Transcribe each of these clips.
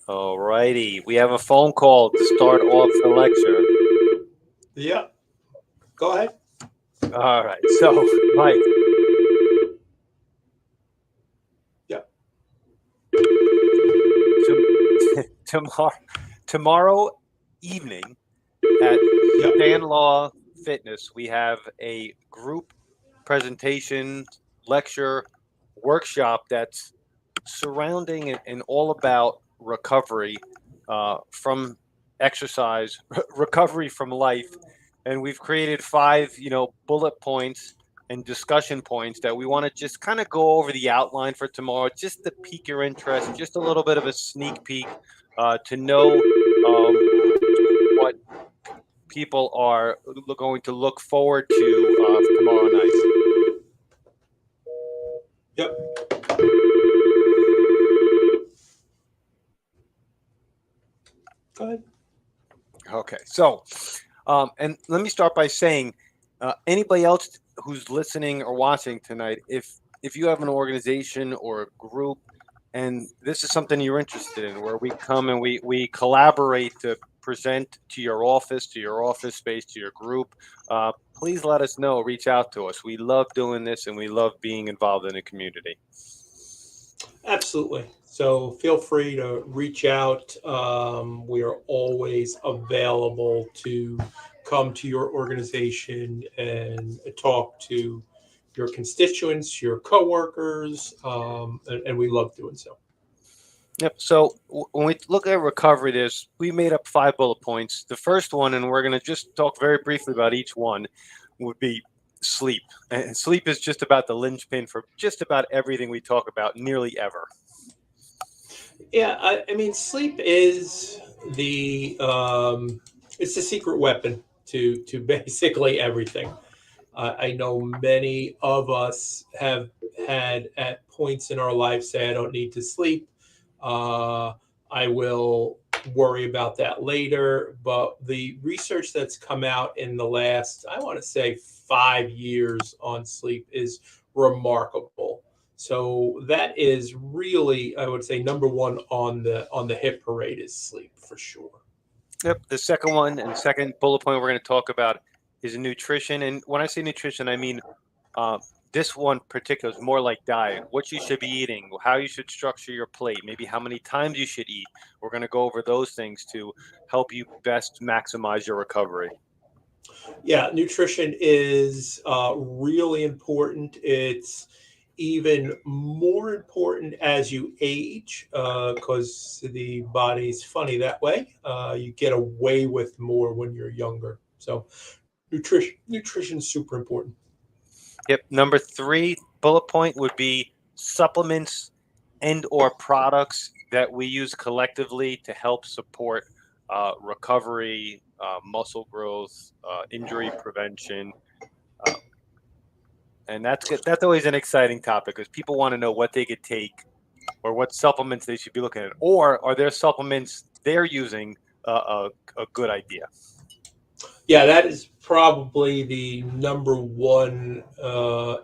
All righty. We have a phone call to start off the lecture. Yeah, go ahead. All right. So, Mike, Yeah, to, tomorrow, tomorrow evening at yeah, Stanlaw Fitness, we have a group presentation, lecture, workshop that's surrounding and all about recovery from exercise, recovery from life, and we've created five, bullet points and discussion points that we want to just kind of go over the outline for tomorrow, just to pique your interest, just a little bit of a sneak peek to know what people are going to look forward to tomorrow night. yep. Go ahead. Okay, so and let me start by saying, anybody else who's listening or watching tonight, if you have an organization or a group, and this is something you're interested in, where we come and we collaborate to present to your office space, to your group, please let us know. Reach out to us. We love doing this, and we love being involved in the community. Absolutely. So feel free to reach out. We are always available to come to your organization and talk to your constituents, your coworkers, and we love doing so. Yep. So when we look at recovery, we made up five bullet points. The first one, and we're going to just talk very briefly about each one, would be sleep. And sleep is just about the linchpin for just about everything we talk about, nearly ever. Yeah, I mean, sleep is the it's the secret weapon to basically everything. I know many of us have had at points in our life say, I don't need to sleep. Uh, I will worry about that later. But the research that's come out in the last, I want to say, 5 years on sleep is remarkable. So that is really, I would say, number one on the hit parade is sleep for sure. Yep. The second one and second bullet point we're going to talk about is nutrition. And when I say nutrition, I mean uh, this one particular is more like diet, what you should be eating, how you should structure your plate, maybe how many times you should eat. We're going to go over those things to help you best maximize your recovery. Yeah, nutrition is really important. It's even more important as you age because the body's funny that way. You get away with more when you're younger. So nutrition is super important. Yep. Number three bullet point would be supplements and or products that we use collectively to help support recovery, muscle growth, injury prevention. Uh, and that's good. That's always an exciting topic because people want to know what they could take or what supplements they should be looking at, or are there supplements they're using a good idea? Yeah, that is probably the number one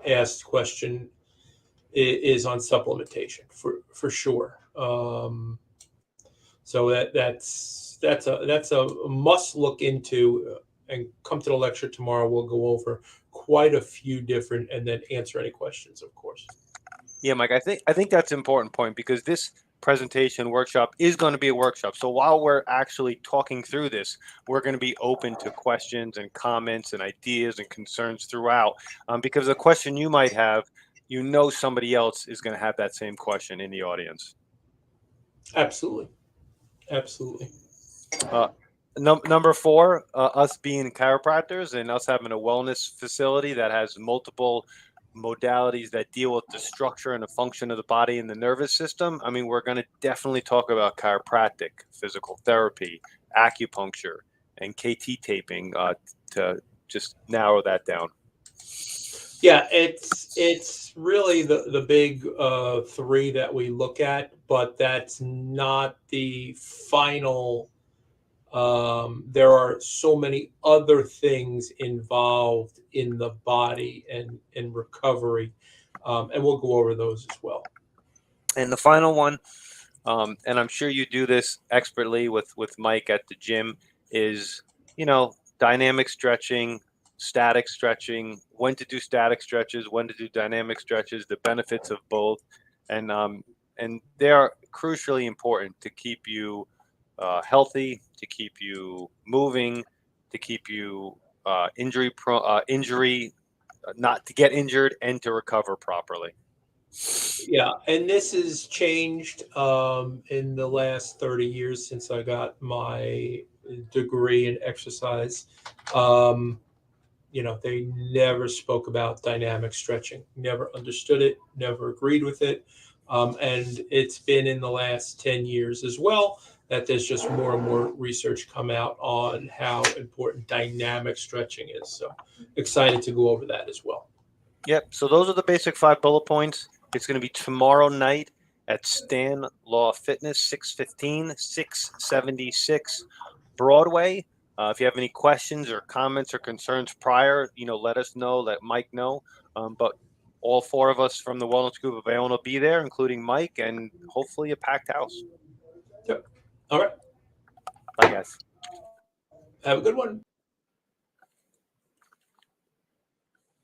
asked question is on supplementation for sure. So that's a must look into and come to the lecture tomorrow. We'll go over quite a few different and then answer any questions, of course. Yeah, Mike, I think that's an important point because this presentation workshop is going to be a workshop. So while we're actually talking through this, we're going to be open to questions and comments and ideas and concerns throughout. Because a question you might have, somebody else is going to have that same question in the audience. Absolutely, absolutely. Uh, Number four, us being chiropractors and us having a wellness facility that has multiple modalities that deal with the structure and the function of the body and the nervous system. I mean, we're going to definitely talk about chiropractic, physical therapy, acupuncture, and KT taping to just narrow that down. Yeah, it's really the big three that we look at, but that's not the final. There are so many other things involved in the body and in recovery, and we'll go over those as well. And the final one, and I'm sure you do this expertly with Mike at the gym, is, dynamic stretching, static stretching, when to do static stretches, when to do dynamic stretches, the benefits of both, and they are crucially important to keep you healthy, to keep you moving, to keep you injury not to get injured and to recover properly. Yeah, and this has changed in the last 30 years since I got my degree in exercise. Um, they never spoke about dynamic stretching, never understood it, never agreed with it. And it's been in the last 10 years as well that there's just more and more research come out on how important dynamic stretching is. So excited to go over that as well. Yep. So those are the basic 5 bullet points. It's going to be tomorrow night at Stanlaw Fitness, 615, 676 Broadway. If you have any questions or comments or concerns prior, let us know, let Mike know. But all four of us from the Wellness Group of Aon will be there, including Mike, and hopefully a packed house. Yep. All right. Bye, guys. Have a good one.